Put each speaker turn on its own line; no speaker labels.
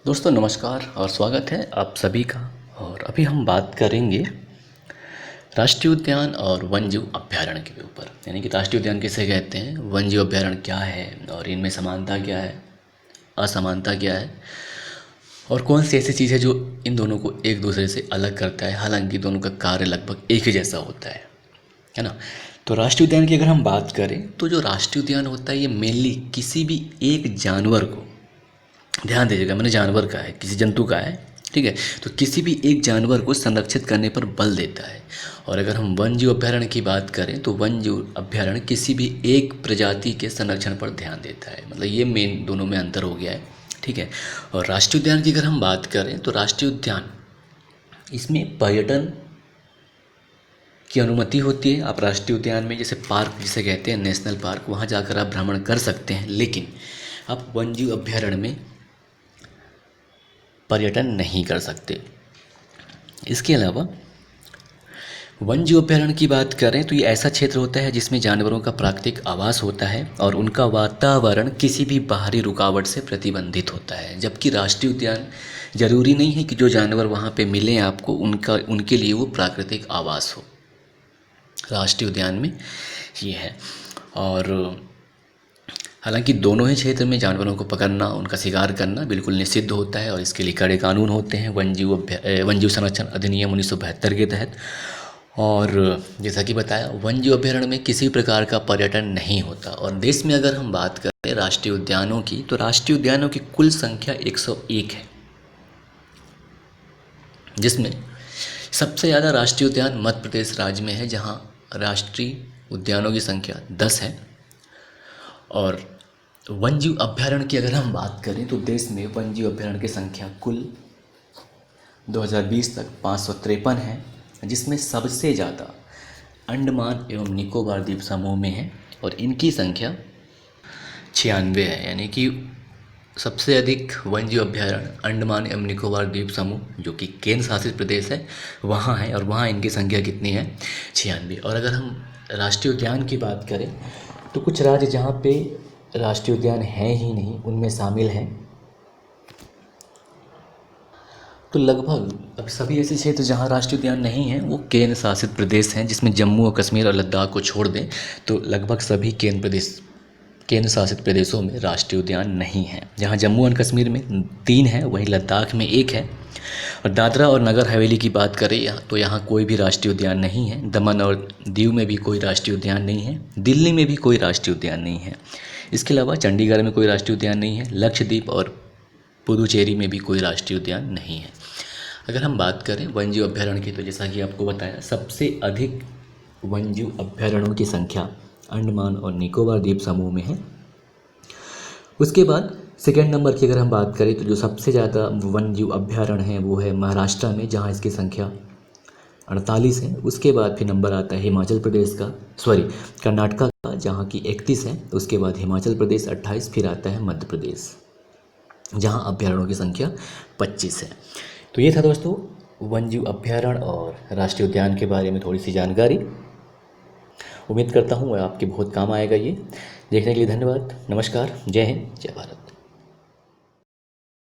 दोस्तों नमस्कार और स्वागत है आप सभी का। और अभी हम बात करेंगे राष्ट्रीय उद्यान और वन्यजीव अभयारण्य के ऊपर, यानी कि राष्ट्रीय उद्यान किसे कहते हैं, वन्यजीव अभयारण्य क्या है और इनमें समानता क्या है, असमानता क्या है और कौन सी ऐसी चीज़ है जो इन दोनों को एक दूसरे से अलग करता है। हालांकि दोनों का कार्य लगभग एक ही जैसा होता है ना। तो राष्ट्रीय उद्यान की अगर हम बात करें तो जो राष्ट्रीय उद्यान होता है ये मेनली किसी भी एक जानवर को, ध्यान दीजिएगा मैंने जानवर का है, किसी जंतु का है, ठीक है, तो किसी भी एक जानवर को संरक्षित करने पर बल देता है। और अगर हम वन्यजीव अभयारण्य की बात करें तो वन्यजीव अभयारण्य किसी भी एक प्रजाति के संरक्षण पर ध्यान देता है। मतलब ये मेन दोनों में अंतर हो गया है, ठीक है। और राष्ट्रीय उद्यान की अगर हम बात करें तो राष्ट्रीय उद्यान इसमें पर्यटन की अनुमति होती है। आप राष्ट्रीय उद्यान में जैसे पार्क जिसे कहते हैं नेशनल पार्क, वहाँ जाकर आप भ्रमण कर सकते हैं, लेकिन आप वन्यजीव अभयारण्य में पर्यटन नहीं कर सकते। इसके अलावा वन्यजीव अभयारण्य की बात करें तो ये ऐसा क्षेत्र होता है जिसमें जानवरों का प्राकृतिक आवास होता है और उनका वातावरण किसी भी बाहरी रुकावट से प्रतिबंधित होता है। जबकि राष्ट्रीय उद्यान जरूरी नहीं है कि जो जानवर वहाँ पे मिलें आपको उनके लिए वो प्राकृतिक आवास हो। राष्ट्रीय उद्यान में ये है। और हालांकि दोनों ही क्षेत्र में जानवरों को पकड़ना, उनका शिकार करना बिल्कुल निषिद्ध होता है और इसके लिए कड़े कानून होते हैं वन्यजीव संरक्षण अधिनियम 1972 के तहत। और जैसा कि बताया, वन्यजीव अभयारण्य में किसी प्रकार का पर्यटन नहीं होता। और देश में अगर हम बात करें राष्ट्रीय उद्यानों की तो राष्ट्रीय उद्यानों की कुल संख्या 101 है, जिसमें सबसे ज़्यादा राष्ट्रीय उद्यान मध्य प्रदेश राज्य में है, जहाँ राष्ट्रीय उद्यानों की संख्या 10 है। और वन्यजीव अभयारण्य की अगर हम बात करें तो देश में वन्यजीव अभयारण्य की संख्या कुल 2020 तक 553 है, जिसमें सबसे ज़्यादा अंडमान एवं निकोबार द्वीप समूह में है और इनकी संख्या 96 है। यानी कि सबसे अधिक वन्यजीव अभयारण्य अंडमान एवं निकोबार द्वीप समूह जो कि केंद्र शासित प्रदेश है वहाँ है, और वहाँ इनकी संख्या कितनी है, 96। और अगर हम राष्ट्रीय उद्यान की बात करें तो कुछ राज्य जहाँ पे राष्ट्रीय उद्यान है ही नहीं उनमें शामिल हैं। तो लगभग अब सभी ऐसे क्षेत्र जहाँ राष्ट्रीय उद्यान नहीं है वो केंद्र शासित प्रदेश हैं, जिसमें जम्मू और कश्मीर और लद्दाख को छोड़ दें तो लगभग सभी केंद्र शासित प्रदेशों में राष्ट्रीय उद्यान नहीं है। जहाँ जम्मू और कश्मीर में 3 है, वहीं लद्दाख में 1 है। और दादरा और नगर हवेली की बात करें तो यहाँ कोई भी राष्ट्रीय उद्यान नहीं है। दमन और दीव में भी कोई राष्ट्रीय उद्यान नहीं है। दिल्ली में भी कोई राष्ट्रीय उद्यान नहीं है। इसके अलावा चंडीगढ़ में कोई राष्ट्रीय उद्यान नहीं है। लक्षद्वीप और पुदुचेरी में भी कोई राष्ट्रीय उद्यान नहीं है। अगर हम बात करें वन्यजीव अभयारण्य की तो जैसा कि आपको बताया, सबसे अधिक वन्यजीव अभयारण्यों की संख्या अंडमान और निकोबार द्वीप समूह में है। उसके बाद सेकेंड नंबर की अगर हम बात करें तो जो सबसे ज़्यादा वन्यजीव अभयारण्य हैं वो है महाराष्ट्र में, जहाँ इसकी संख्या 48 है। उसके बाद फिर नंबर आता है हिमाचल प्रदेश का, कर्नाटका का, जहाँ की 31 है। उसके बाद हिमाचल प्रदेश 28, फिर आता है मध्य प्रदेश जहाँ अभयारण्यों की संख्या 25 है। तो ये था दोस्तों वन्यजीव अभयारण्य और राष्ट्रीय उद्यान के बारे में थोड़ी सी जानकारी। उम्मीद करता हूँ आपके बहुत काम आएगा। ये देखने के लिए धन्यवाद। नमस्कार, जय हिंद, जय भारत।